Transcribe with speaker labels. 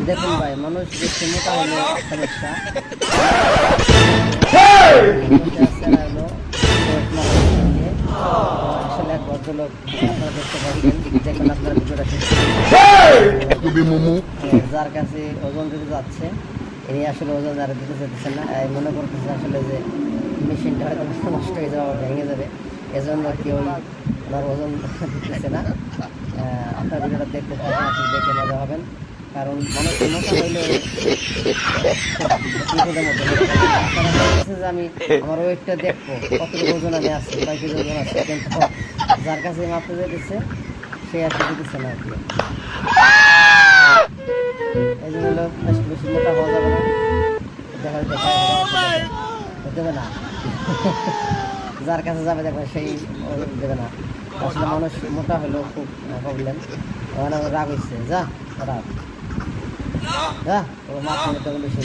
Speaker 1: দেখুন ভাই, মানুষ বেশি মোটা হলে সমস্যা, হলো আসলে এক ভদ্রলোক আপনারা দেখতে পাচ্ছেন, দেখুন আপনার ভিডিওটা যার কাছে ওজন দিতে যাচ্ছে, ইনি আসলে ওজন যারা দিতে চাইতেছেন না, মনে করতেছে আসলে যে মেশিনটা হয়তো নষ্ট হয়ে যাওয়া, ভেঙে যাবে, এজন্য কেউ ওনার ওজন দিতেছে না। আপনার ভিডিওটা দেখতে থাকেন, আসলে দেখে মজা হবেন, কারণ মানুষ মোটা হইলে বিপদের মধ্যে যে আমি আমার ওয়েটটা দেখবো কত ওজন আমি আছি, কয় কেজি ওজন আছে, কিন্তু যার কাছে মাপতে যেতেছে সে আসলে দিতেছে না আর কি। এই জন্য বেশি মোটা হওয়া যাবে না, দেবে না, যার কাছে যাবে দেখবেন সেই দেবে না। আসলে মানুষ মোটা হলেও খুব প্রবলেম, ওখানে আমার রাগ হচ্ছে, যা রাগ যা, মাছ বেশি